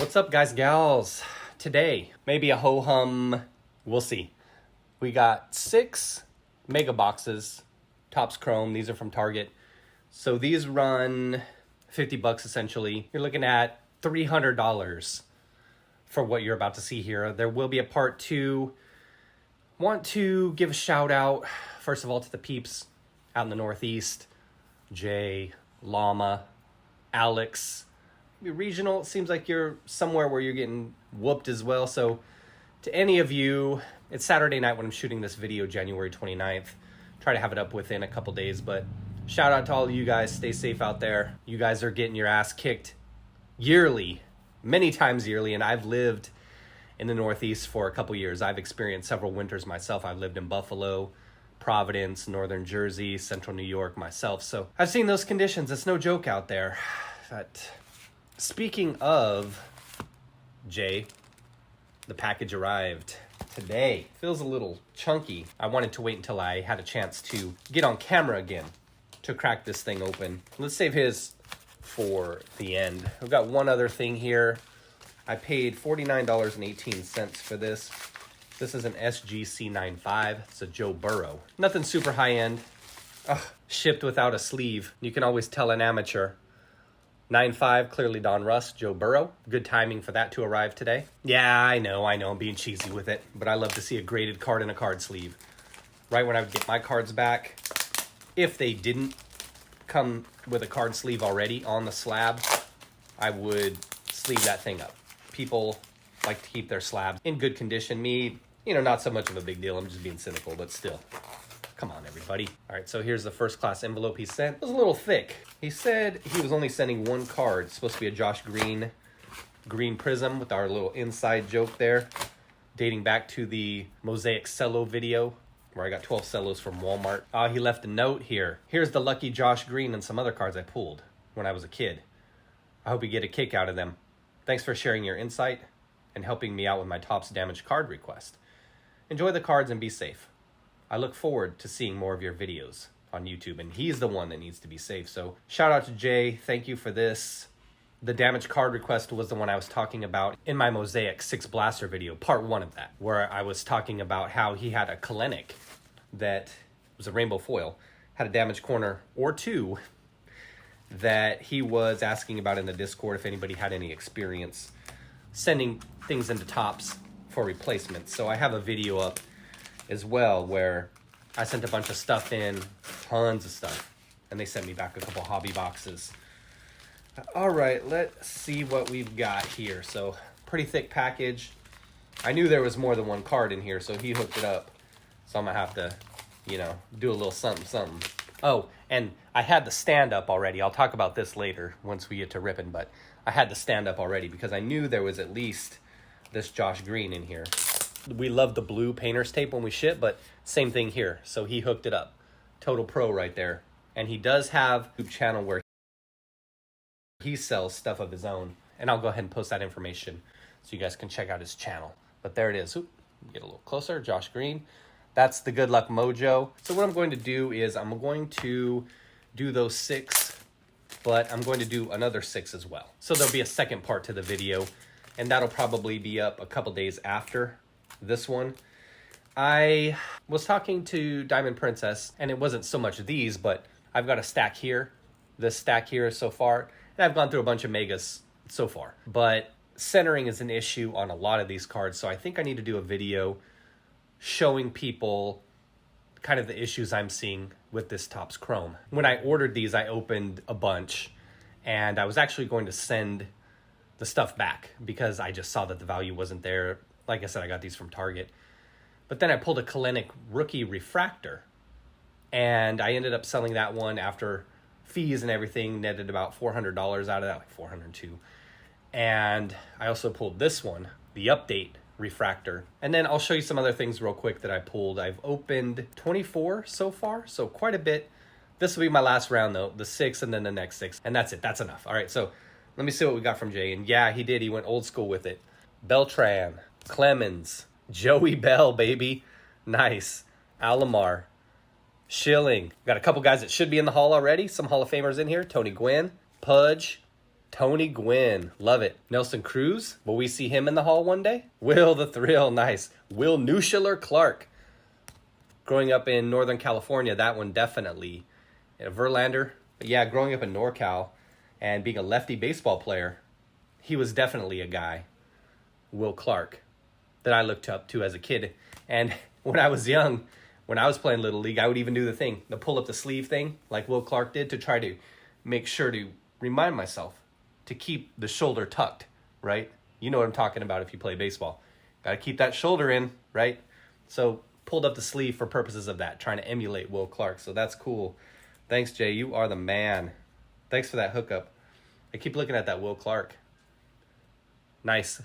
What's up, guys, gals? Today, maybe a ho-hum, we'll see. We got 6 mega boxes, Topps Chrome. These are from Target. So these run 50 bucks essentially. You're looking at $300 for what you're about to see here. There will be a part 2. Want to give a shout out, first of all, to the peeps out in the Northeast. Jay, Llama, Alex. Regional, it seems like you're somewhere where you're getting whooped as well. So to any of you, it's Saturday night when I'm shooting this video, January 29th. Try to have it up within a couple days, but shout out to all of you guys. Stay safe out there. You guys are getting your ass kicked yearly, many times yearly, and I've lived in the Northeast for a couple years. I've experienced several winters myself. I've lived in Buffalo, Providence, Northern Jersey, Central New York myself. So I've seen those conditions. It's no joke out there. But speaking of Jay, the package arrived today. Feels a little chunky. I wanted to wait until I had a chance to get on camera again to crack this thing open. Let's save his for the end. I've got one other thing here. I paid $49.18 for this. This is an SGC95. It's a Joe Burrow. Nothing super high end. Shipped without a sleeve. You can always tell an amateur. 9.5, clearly Don Russ, Joe Burrow. Good timing for that to arrive today. Yeah, I know, I'm being cheesy with it, but I love to see a graded card in a card sleeve. Right when I would get my cards back, if they didn't come with a card sleeve already on the slab, I would sleeve that thing up. People like to keep their slabs in good condition. Me, not so much of a big deal. I'm just being cynical, but still. Come on, everybody. All right, so here's the first class envelope he sent. It was a little thick. He said he was only sending one card. It's supposed to be a Josh Green Prism with our little inside joke there, dating back to the Mosaic Cello video where I got 12 cellos from Walmart. He left a note here. Here's the lucky Josh Green and some other cards I pulled when I was a kid. I hope you get a kick out of them. Thanks for sharing your insight and helping me out with my Topps damaged card request. Enjoy the cards and be safe. I look forward to seeing more of your videos on YouTube, and he's the one that needs to be safe. So shout out to Jay. Thank you for this. The damaged card request was the one I was talking about in my Mosaic 6 Blaster video, part 1 of that, where I was talking about how he had a Kelenic that was a rainbow foil, had a damaged corner or 2 that he was asking about in the Discord if anybody had any experience sending things into Topps for replacements. So I have a video up as well where I sent a bunch of stuff in, tons of stuff, and they sent me back a couple hobby boxes. All right, let's see what we've got here. So pretty thick package. I knew there was more than one card in here, so he hooked it up. So I'm gonna have to, do a little something. Oh, and I had the stand up already. I'll talk about this later once we get to ripping, but I had the stand up already because I knew there was at least this Josh Green in here. We love the blue painter's tape when we ship, but same thing here. So he hooked it up. Total pro right there. And he does have a YouTube channel where he sells stuff of his own. And I'll go ahead and post that information so you guys can check out his channel. But there it is. Oop, get a little closer. Josh Green. That's the Good Luck Mojo. So what I'm going to do is I'm going to do those 6, but I'm going to do another 6 as well. So there'll be a second part to the video, and that'll probably be up a couple days after this one. I was talking to Diamond Princess, and it wasn't so much these, but I've got a stack here, this stack here so far, and I've gone through a bunch of megas so far. But centering is an issue on a lot of these cards, so I think I need to do a video showing people kind of the issues I'm seeing with this Topps Chrome. When I ordered these, I opened a bunch, and I was actually going to send the stuff back because I just saw that the value wasn't there. Like I said, I got these from Target. But then I pulled a Kelenic rookie refractor, and I ended up selling that one after fees and everything, netted about $400 out of that, like $402. And I also pulled this one, the update refractor. And then I'll show you some other things real quick that I pulled. I've opened 24 so far, so quite a bit. This will be my last round though, the 6 and then the next 6. And that's it, that's enough. All right, so let me see what we got from Jay. And yeah, he did, he went old school with it. Beltran, Clemens, Joey Bell, baby. Nice. Alomar, Schilling. Got a couple guys that should be in the Hall already. Some Hall of Famers in here. Tony Gwynn, Pudge, Tony Gwynn, love it. Nelson Cruz, will we see him in the hall one day? Will the Thrill, nice. Will Nuschler Clark. Growing up in Northern California, that one definitely. Verlander, but yeah, growing up in NorCal and being a lefty baseball player, he was definitely a guy, Will Clark, that I looked up to as a kid. And when I was young, when I was playing Little League, I would even do the pull up the sleeve thing like Will Clark did to try to make sure to remind myself to keep the shoulder tucked, right? You know what I'm talking about if you play baseball. Got to keep that shoulder in, right? So pulled up the sleeve for purposes of that, trying to emulate Will Clark. So that's cool. Thanks, Jay. You are the man. Thanks for that hookup. I keep looking at that Will Clark. Nice.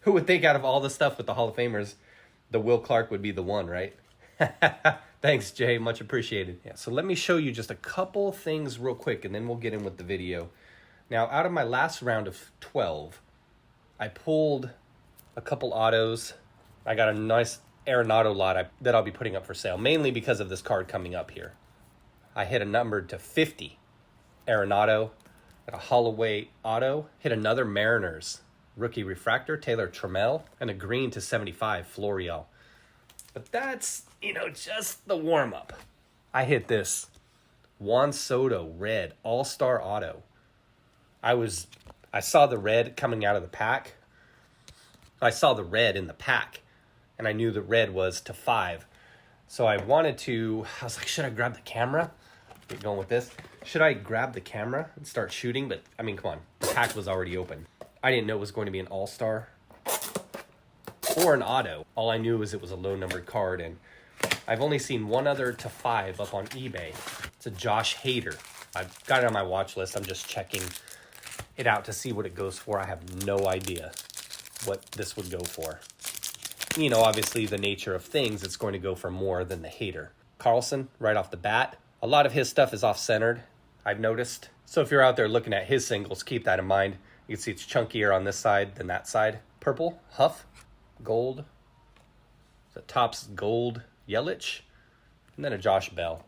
Who would think out of all the stuff with the Hall of Famers, the Will Clark would be the one, right? Thanks, Jay. Much appreciated. Yeah, so let me show you just a couple things real quick, and then we'll get in with the video. Now, out of my last round of 12, I pulled a couple autos. I got a nice Arenado lot that I'll be putting up for sale, mainly because of this card coming up here. I hit a number to 50 Arenado, got a Holloway auto, hit another Mariners rookie refractor, Taylor Trammell, and a green to 75 Florial. But that's, just the warm-up. I hit this Juan Soto red all-star auto. I saw the red coming out of the pack. I saw the red in the pack, and I knew the red was to 5. So I was like, should I grab the camera? Get going with this. Should I grab the camera and start shooting? But, come on. The pack was already open. I didn't know it was going to be an all-star or an auto. All I knew was it was a low-numbered card, and I've only seen one other to 5 up on eBay. It's a Josh Hader. I've got it on my watch list. I'm just checking it out to see what it goes for. I have no idea what this would go for. Obviously the nature of things, it's going to go for more than the Hader. Carlson, right off the bat. A lot of his stuff is off-centered, I've noticed. So if you're out there looking at his singles, keep that in mind. You can see it's chunkier on this side than that side. Purple, Huff, gold. The top's gold, Yelich, and then a Josh Bell.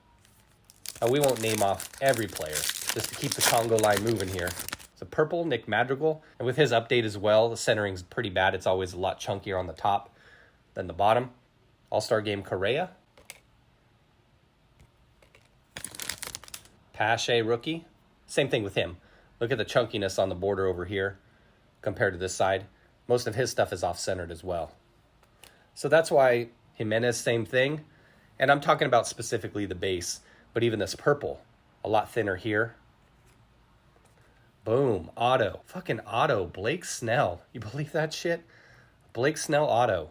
Now, we won't name off every player, just to keep the Congo line moving here. It's a purple, Nick Madrigal. And with his update as well, the centering's pretty bad. It's always a lot chunkier on the top than the bottom. All-Star Game Correa. Pache rookie. Same thing with him. Look at the chunkiness on the border over here compared to this side. Most of his stuff is off-centered as well. So that's why Jimenez, same thing. And I'm talking about specifically the base. But even this purple, a lot thinner here. Boom, auto. Fucking auto. Blake Snell. You believe that shit? Blake Snell auto.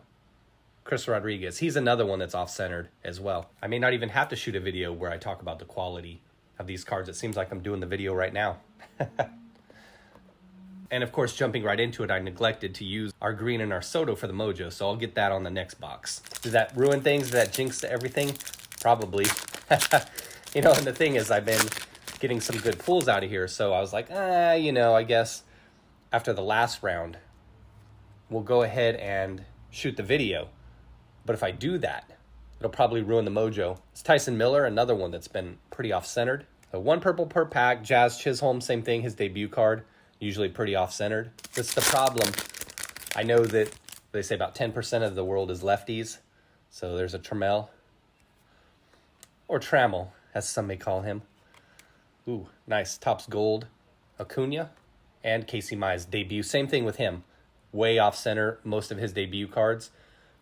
Chris Rodriguez. He's another one that's off-centered as well. I may not even have to shoot a video where I talk about the quality of these cards. It seems like I'm doing the video right now. And of course, jumping right into it, I neglected to use our green and our Soto for the mojo, so I'll get that on the next box. Does that ruin things? Does that jinx everything? Probably. And the thing is, I've been getting some good pulls out of here, so I was like, I guess after the last round, we'll go ahead and shoot the video. But if I do that, it'll probably ruin the mojo. It's Tyson Miller, another one that's been pretty off-centered. So 1 purple per pack. Jazz Chisholm, same thing, his debut card. Usually pretty off-centered. That's the problem. I know that they say about 10% of the world is lefties. So there's a Trammell. Or Trammell, as some may call him. Ooh, nice. Top's gold. Acuna. And Casey Mize debut. Same thing with him. Way off-center, most of his debut cards.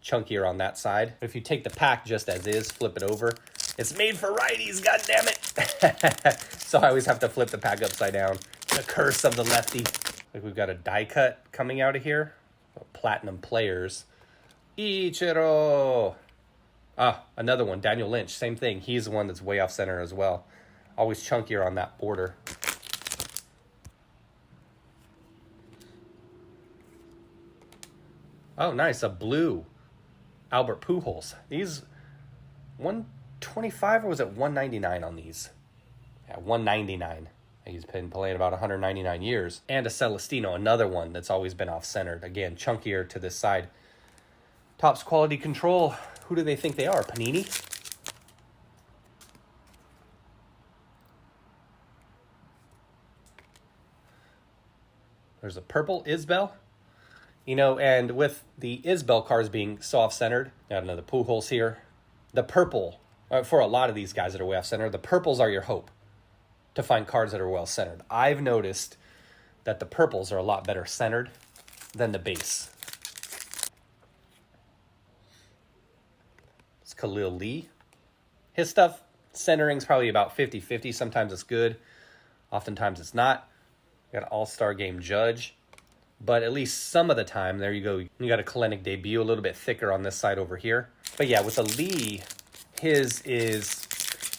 Chunkier on that side. If you take the pack just as is, flip it over. It's made for righties, goddammit. So I always have to flip the pack upside down. The curse of the lefty. Like we've got a die cut coming out of here. Platinum players. Ichiro. Another one. Daniel Lynch. Same thing. He's the one that's way off center as well. Always chunkier on that border. Oh, nice. A blue Albert Pujols. These 125 or was it 199 on these? Yeah, 199. He's been playing about 199 years. And a Celestino, another one that's always been off-centered. Again, chunkier to this side. Topps Quality Control. Who do they think they are? Panini? There's a purple Isbell. You know, and with the Isbell cars being so off-centered, got another Pujols here. The purple, for a lot of these guys that are way off-centered, the purples are your hope to find cards that are well-centered. I've noticed that the purples are a lot better centered than the base. It's Khalil Lee. His stuff, centering's probably about 50-50. Sometimes it's good. Oftentimes it's not. Got an all-star game judge. But at least some of the time, there you go. You got a Kelenic debut, a little bit thicker on this side over here. But yeah, with the Lee, his is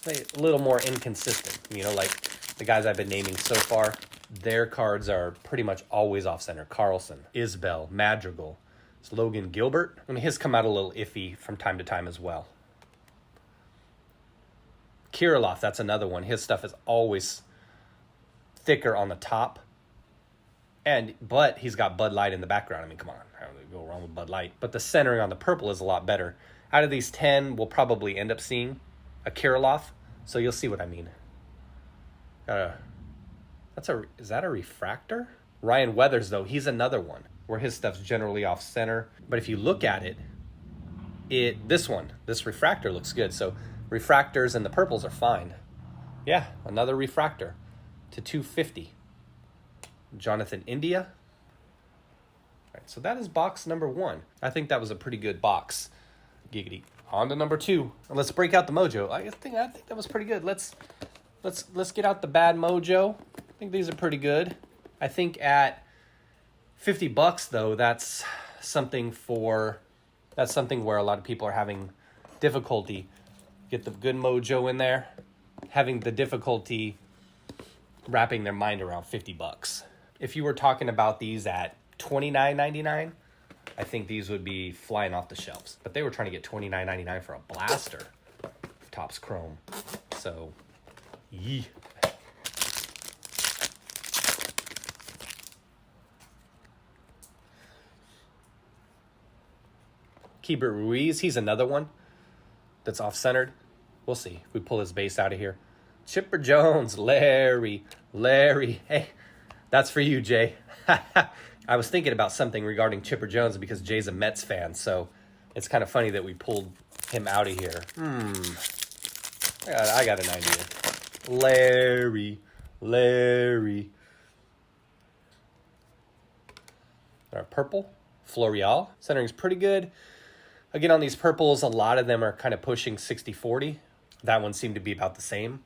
a little more inconsistent. You know, like the guys I've been naming so far, their cards are pretty much always off-center. Carlson, Isbell, Madrigal, it's Logan Gilbert. I mean, his come out a little iffy from time to time as well. Kirilloff, that's another one. His stuff is always thicker on the top. But he's got Bud Light in the background. I mean, come on, how do they go wrong with Bud Light? But the centering on the purple is a lot better. Out of these 10, we'll probably end up seeing a Kirilloff, so you'll see what I mean. Is that a refractor? Ryan Weathers, though, he's another one where his stuff's generally off center. But if you look at it, this refractor looks good. So refractors and the purples are fine. Yeah, another refractor to 250. Jonathan India. All right, so that is box number 1. I think that was a pretty good box. Giggity. On to number 2. Let's break out the mojo. I think that was pretty good. Let's get out the bad mojo. I think these are pretty good. I think at $50 though, that's something where a lot of people are having difficulty. Get the good mojo in there, having the difficulty wrapping their mind around $50. If you were talking about these at $29.99, I think these would be flying off the shelves. But they were trying to get $29.99 for a blaster. Topps Chrome. So, yee. Keibert Ruiz, he's another one that's off-centered. We'll see if we pull his base out of here. Chipper Jones, Larry. Hey, that's for you, Jay. I was thinking about something regarding Chipper Jones because Jay's a Mets fan, so it's kind of funny that we pulled him out of here. I got an idea. Larry. Our purple, Florial. Centering's pretty good. Again, on these purples, a lot of them are kind of pushing 60-40. That one seemed to be about the same.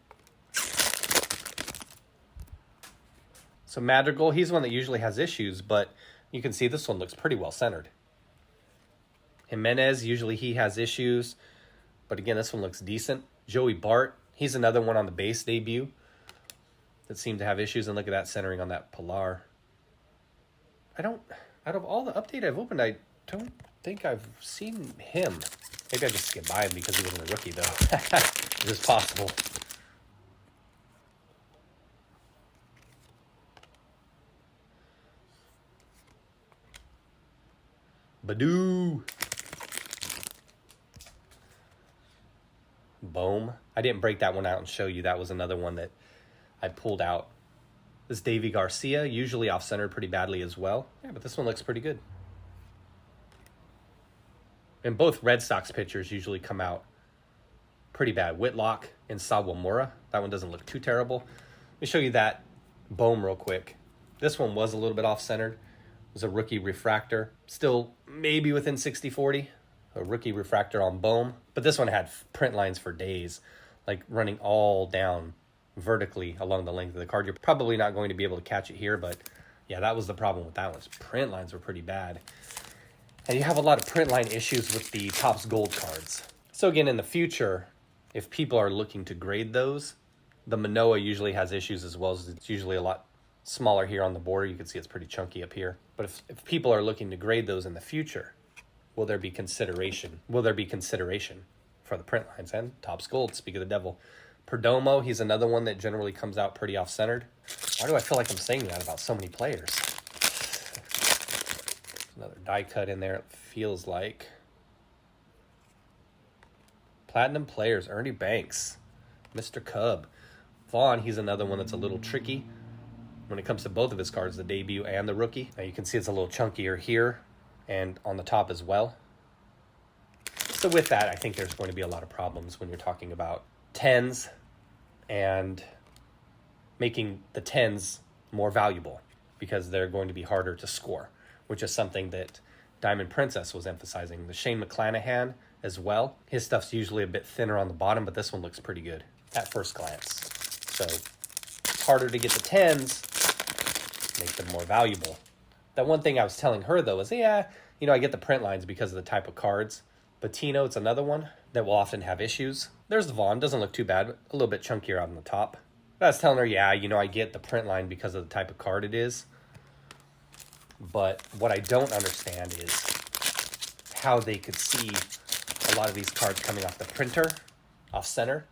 So Madrigal, he's one that usually has issues, but you can see this one looks pretty well centered. Jimenez, usually he has issues, but again, this one looks decent. Joey Bart, he's another one on the base debut that seemed to have issues, and look at that centering on that Pilar. Out of all the update I've opened, I don't think I've seen him. Maybe I just skipped by him because he wasn't a rookie, though. It is possible. Badoo. Bohm. I didn't break that one out and show you. That was another one that I pulled out. This Davy Garcia, usually off-centered pretty badly as well. Yeah, but this one looks pretty good. And both Red Sox pitchers usually come out pretty bad. Whitlock and Sawamura. That one doesn't look too terrible. Let me show you that Bohm real quick. This one was a little bit off-centered. It was a rookie refractor. Still maybe within 60-40. A rookie refractor on Bohm. But this one had print lines for days, like running all down vertically along the length of the card. You're probably not going to be able to catch it here, but yeah, that was the problem with that one. Print lines were pretty bad. And you have a lot of print line issues with the Topps Gold cards. So again, in the future, if people are looking to grade those, the Manoa usually has issues as well. As it's usually a lot smaller here on the border. You can see it's pretty chunky up here. But if people are looking to grade those in the future, will there be consideration? Will there be consideration for the print lines? And Topps Gold, speak of the devil. Perdomo, he's another one that generally comes out pretty off-centered. Why do I feel like I'm saying that about so many players? Another die cut in there, it feels like. Platinum players, Ernie Banks, Mr. Cub. Vaughn, he's another one that's a little tricky. when it comes to both of his cards, the debut and the rookie. Now you can see it's a little chunkier here and on the top as well. So with that, I think there's going to be a lot of problems when you're talking about 10s and making the 10s more valuable, because they're going to be harder to score, which is something that Diamond Princess was emphasizing. The Shane McClanahan as well. His stuff's usually a bit thinner on the bottom, but this one looks pretty good at first glance. So it's harder to get the 10s, make them more valuable. That one thing I was telling her, though, is, yeah, you know, I get the print lines because of the type of cards. Patiño, it's another one that will often have issues. There's the Vaughn, doesn't look too bad, a little bit chunkier on the top. But I was telling her, yeah, you know, I get the print line because of the type of card it is. But what I don't understand is how they could see a lot of these cards coming off the printer, off center,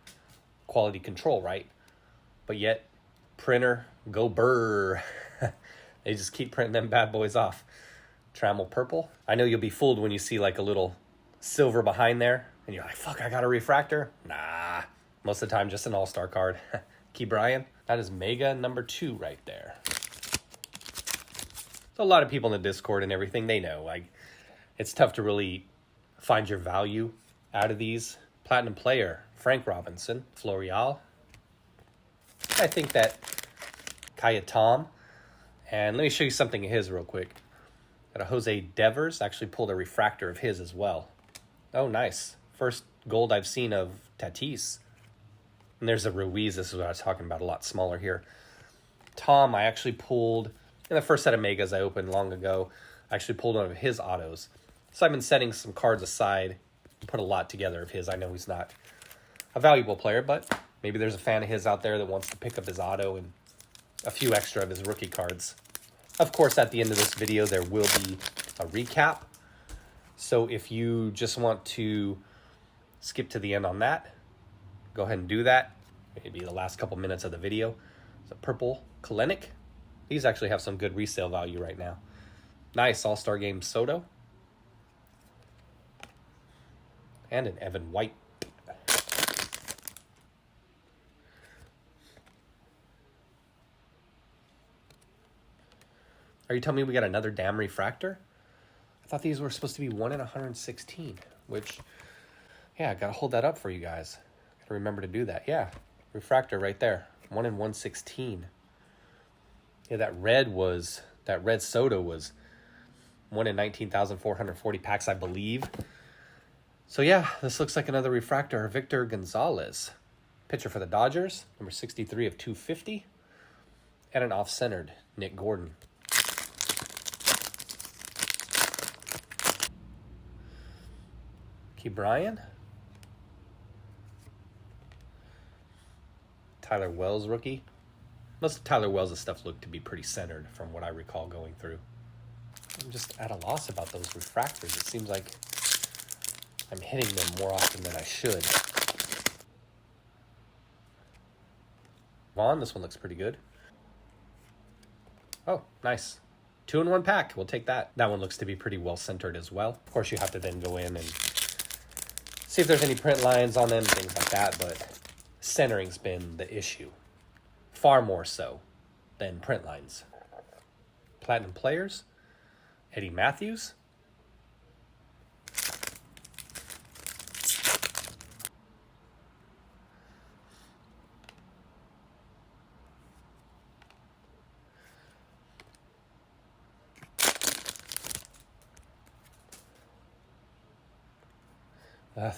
quality control, right? But yet, printer, go burr. They just keep printing them bad boys off. Trammell purple. I know you'll be fooled when you see like a little silver behind there, and you're like, fuck, I got a refractor? Nah, most of the time just an all-star card. Key Brian. That is Mega number 2 right there. So a lot of people in the Discord and everything, they know, like, it's tough to really find your value out of these. Platinum player, Frank Robinson, Florial. I think that Ka'ai Tom, and let me show you something of his real quick. Got a Jose Devers, actually pulled a refractor of his as well. Oh, nice. First gold I've seen of Tatis. And there's a Ruiz, this is what I was talking about, a lot smaller here. Tom, I actually pulled, in the first set of Megas I opened long ago, I actually pulled one of his autos. So I've been setting some cards aside, put a lot together of his. I know he's not a valuable player, but maybe there's a fan of his out there that wants to pick up his auto and a few extra of his rookie cards. Of course, at the end of this video, there will be a recap. So if you just want to skip to the end on that, go ahead and do that. Maybe the last couple minutes of the video. It's a purple Kelenic. These actually have some good resale value right now. Nice All-Star Game Soto. And an Evan White. Are you telling me we got another damn refractor? I thought these were supposed to be 1 in 116, which, yeah, I got to hold that up for you guys. Got to remember to do that. Yeah, refractor right there, 1 in 116. Yeah, that red Soto was 1 in 19,440 packs, I believe. So yeah, this looks like another refractor. Victor Gonzalez, pitcher for the Dodgers, number 63 of 250, and an off-centered Nick Gordon. Key Brian. Tyler Wells rookie. Most of Tyler Wells' stuff looked to be pretty centered from what I recall going through. I'm just at a loss about those refractors. It seems like I'm hitting them more often than I should. Vaughn, this one looks pretty good. Oh, nice. 2-in-1 pack. We'll take that. That one looks to be pretty well centered as well. Of course, you have to then go in and see if there's any print lines on them, things like that, but centering's been the issue. Far more so than print lines. Platinum players. Eddie Matthews.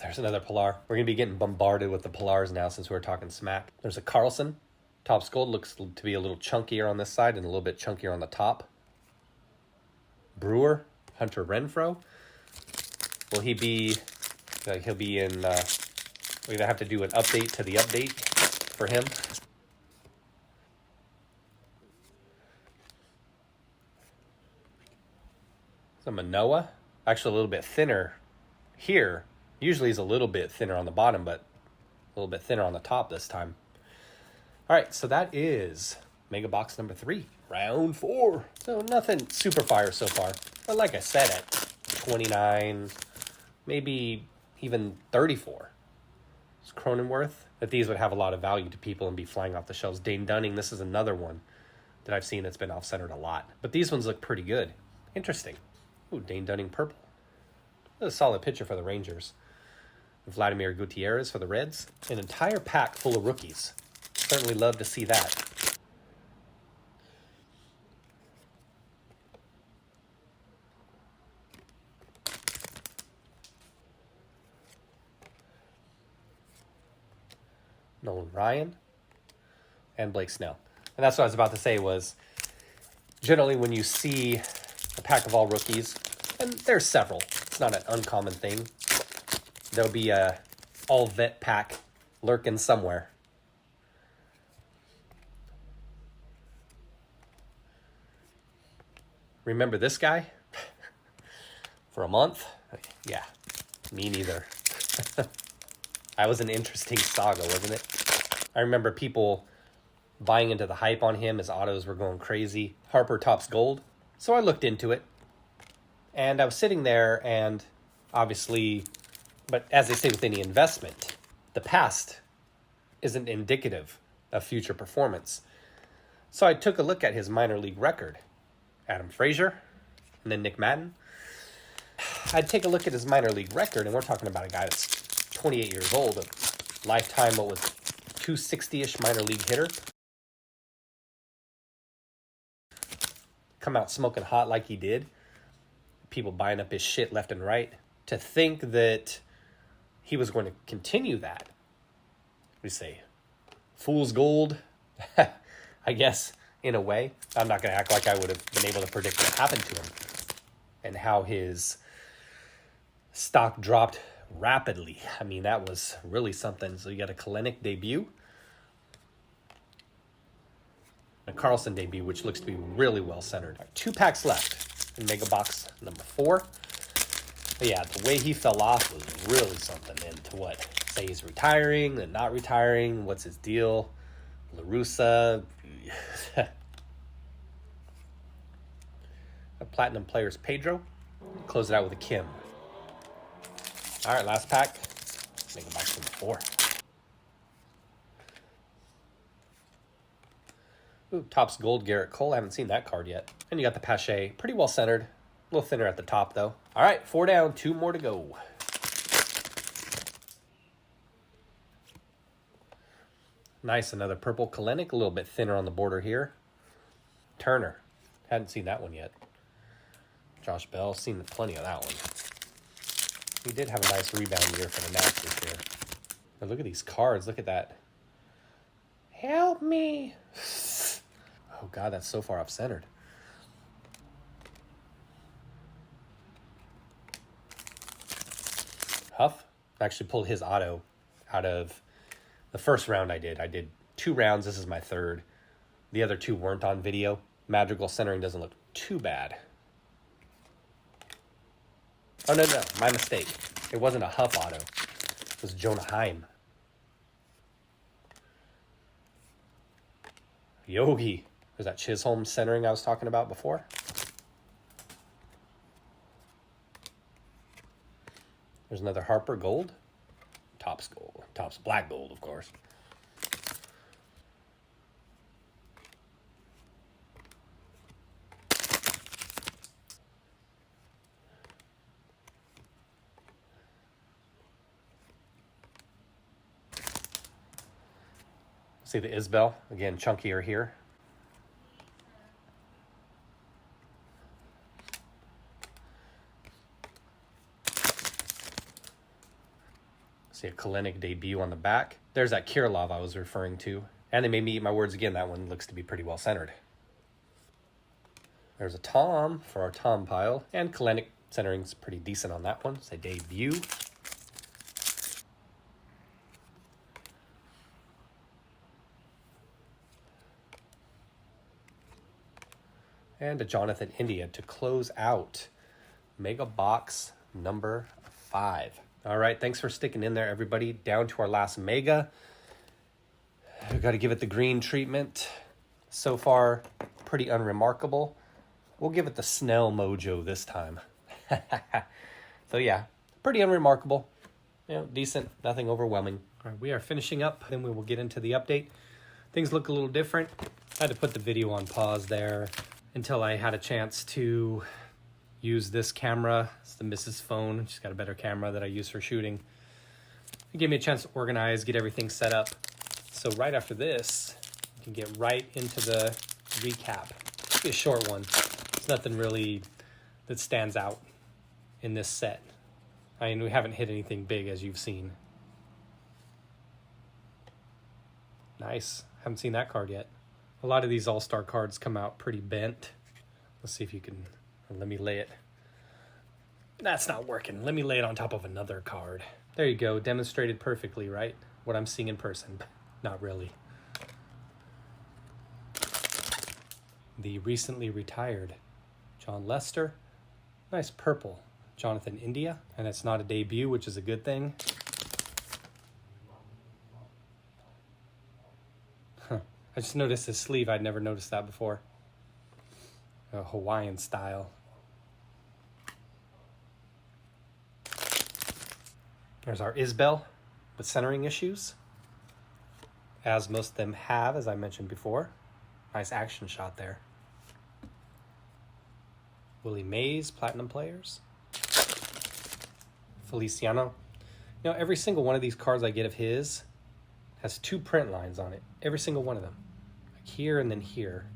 There's another Pilar. We're going to be getting bombarded with the Pilars now since we're talking smack. There's a Carlson. Topps Gold looks to be a little chunkier on this side and a little bit chunkier on the top. Brewer. Hunter Renfroe. Will he be... he'll be in... we either have to do an update to the update for him. So Manoah. Actually a little bit thinner here. Usually he's a little bit thinner on the bottom, but a little bit thinner on the top this time. All right, so that is Mega Box number 3, round 4. So nothing super fire so far. But like I said, at 29, maybe even 34. It's Cronenworth. That these would have a lot of value to people and be flying off the shelves. Dane Dunning, this is another one that I've seen that's been off-centered a lot. But these ones look pretty good. Interesting. Ooh, Dane Dunning purple. That's a solid pitcher for the Rangers. Vladimir Gutierrez for the Reds. An entire pack full of rookies. Certainly love to see that. Nolan Ryan and Blake Snell. And that's what I was about to say was, generally when you see a pack of all rookies, and there's several, it's not an uncommon thing, there'll be a all-vet pack lurking somewhere. Remember this guy? For a month? Yeah, me neither. That was an interesting saga, wasn't it? I remember people buying into the hype on him as autos were going crazy. Harper tops gold. So I looked into it. And I was sitting there and obviously, but as they say with any investment, the past isn't indicative of future performance. So I took a look at his minor league record. Adam Frazier and then Nick Madden. I'd take a look at his minor league record, and we're talking about a guy that's 28 years old, a lifetime, what was 260-ish minor league hitter. Come out smoking hot like he did. People buying up his shit left and right. To think that he was going to continue that, we say, fool's gold, I guess, in a way. I'm not going to act like I would have been able to predict what happened to him and how his stock dropped rapidly. I mean, that was really something. So you got a Kelenic debut, a Carlson debut, which looks to be really well centered. 2 packs left in Mega Box number 4. But yeah, the way he fell off was really something. And to what? Say he's retiring and not retiring. What's his deal? La Russa. A Platinum Players Pedro. Close it out with a Kim. All right, last pack. Mega Box number 4. Ooh, Topps Gold Garrett Cole. I haven't seen that card yet. And you got the Pache. Pretty well centered. A little thinner at the top, though. All right, 4 down, 2 more to go. Nice, another purple Kelenic. A little bit thinner on the border here. Turner. Hadn't seen that one yet. Josh Bell. Seen plenty of that one. He did have a nice rebound year for the Masters here. But look at these cards. Look at that. Help me. Oh, God, that's so far off-centered. Huff actually pulled his auto out of the first round I did. I did 2 rounds. This is my 3rd. The other 2 weren't on video. Madrigal centering doesn't look too bad. Oh, no, my mistake. It wasn't a Huff auto. It was Jonah Heim. Yogi. There's that Chisholm centering I was talking about before. There's another Harper gold. Topps gold. Topps black gold, of course. See the Isbell, again, chunkier here. See a Kelenic debut on the back. There's that Kirilloff I was referring to. And they made me eat my words again. That one looks to be pretty well centered. There's a Tom for our Tom pile. And Kelenic centering's pretty decent on that one. It's a debut. And a Jonathan India to close out Mega Box number 5. All right, thanks for sticking in there, everybody. Down to our last Mega. We've got to give it the green treatment. So far, pretty unremarkable. We'll give it the Snell mojo this time. So yeah, pretty unremarkable. You know, decent, nothing overwhelming. All right, we are finishing up, then we will get into the update. Things look a little different. I had to put the video on pause there until I had a chance to use this camera. It's the Mrs. phone. She's got a better camera that I use for shooting. It gave me a chance to organize, get everything set up. So right after this, you can get right into the recap. It'll be a short one. It's nothing really that stands out in this set. I mean, we haven't hit anything big, as you've seen. Nice. Haven't seen that card yet. A lot of these all-star cards come out pretty bent. Let's see if you can... Let me lay it. That's not working. Let me lay it on top of another card. There you go. Demonstrated perfectly, right? What I'm seeing in person. Not really. The recently retired Jon Lester. Nice purple. Jonathan India. And it's not a debut, which is a good thing. Huh. I just noticed his sleeve. I'd never noticed that before. A Hawaiian style. There's our Isbell with centering issues, as most of them have, as I mentioned before. Nice action shot there. Willie Mays, Platinum Players. Feliciano. You know, every single one of these cards I get of his has 2 print lines on it. Every single one of them. Like here and then here.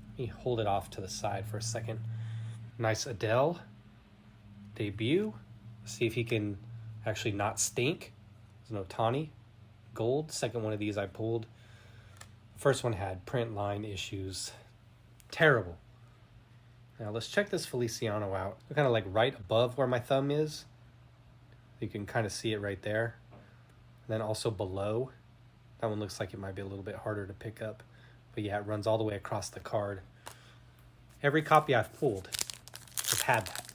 Let me hold it off to the side for a second. Nice Adele debut. See if he can actually not stink. There's no Otani. Gold. Second one of these I pulled. First one had print line issues. Terrible. Now let's check this Feliciano out. They're kind of like right above where my thumb is. You can kind of see it right there. And then also below. That one looks like it might be a little bit harder to pick up. But yeah, it runs all the way across the card. Every copy I've pulled has had that.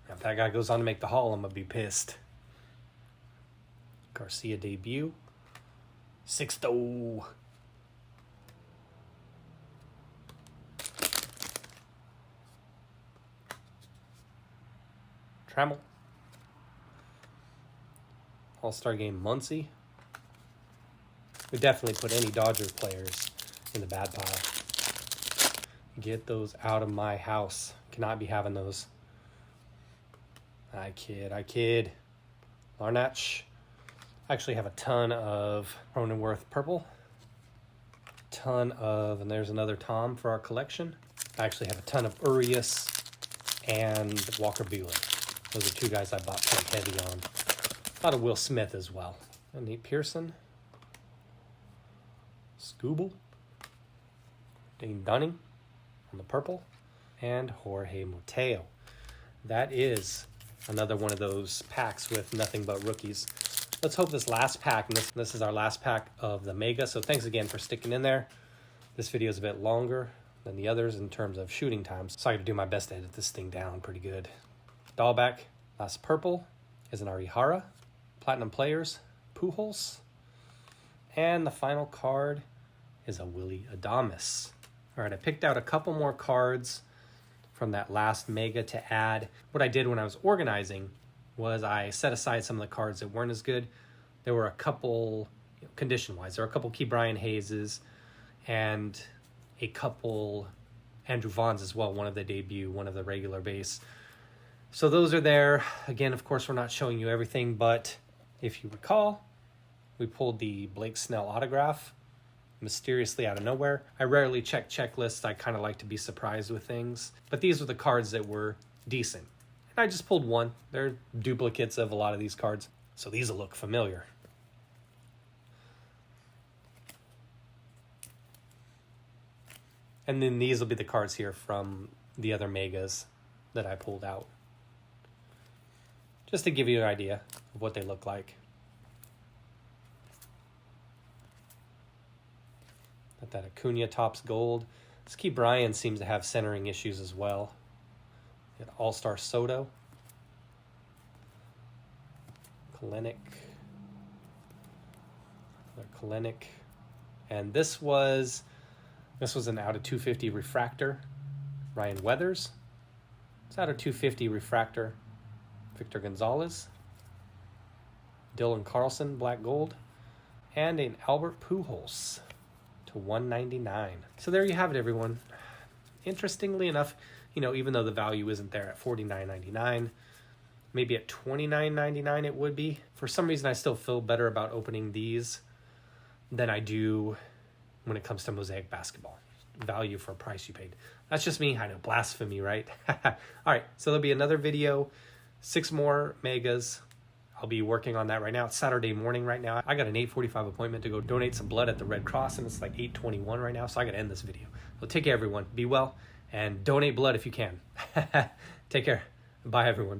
Now, if that guy goes on to make the haul, I'm going to be pissed. Garcia debut. Sixto. Trammell. All-Star Game Muncie. We definitely put any Dodger players in the bad pile. Get those out of my house. Cannot be having those. I kid. Larnach. I actually have a ton of Cronenworth purple. And there's another Tom for our collection. I actually have a ton of Urias and Walker Buehler. Those are 2 guys I bought pretty heavy on. A lot of Will Smith as well. And Nate Pearson. Scooble. Dane Dunning on the purple. And Jorge Mateo. That is another one of those packs with nothing but rookies. Let's hope this last pack, and this is our last pack of the Mega, so thanks again for sticking in there. This video is a bit longer than the others in terms of shooting times, so I got to do my best to edit this thing down pretty good. Dalbec, last purple, is an Arihara. Platinum Players, Pujols. And the final card is a Willie Adames. All right, I picked out a couple more cards from that last Mega to add. What I did when I was organizing was I set aside some of the cards that weren't as good. There were a couple, condition-wise, there were a couple Key Brian Hayeses and a couple Andrew Vaughns as well, one of the debut, one of the regular base. So those are there. Again, of course, we're not showing you everything, but if you recall, we pulled the Blake Snell autograph mysteriously out of nowhere. I rarely check checklists. I kind of like to be surprised with things. But these were the cards that were decent. And I just pulled one. They're duplicates of a lot of these cards. So these will look familiar. And then these will be the cards here from the other Megas that I pulled out. Just to give you an idea of what they look like. Got that Acuna Topps Gold. This Key Brian seems to have centering issues as well. Got All-Star Soto. Kelenic. Kelenic. And this was an out of 250 refractor. Ryan Weathers. It's out of 250 refractor. Victor Gonzalez. Dylan Carlson, black gold. And an Albert Pujols. to 199. So there you have it, everyone. Interestingly enough, you know, even though the value isn't there at $49.99, maybe at $29.99 it would be. For some reason, I still feel better about opening these than I do when it comes to Mosaic basketball. Value for a price you paid. That's just me. I know, blasphemy, right? All right, so there'll be another video, 6 more megas. I'll be working on that right now. It's Saturday morning right now. I got an 8:45 appointment to go donate some blood at the Red Cross, and it's like 8:21 right now, so I got to end this video. So take care, everyone. Be well, and donate blood if you can. Take care. Bye, everyone.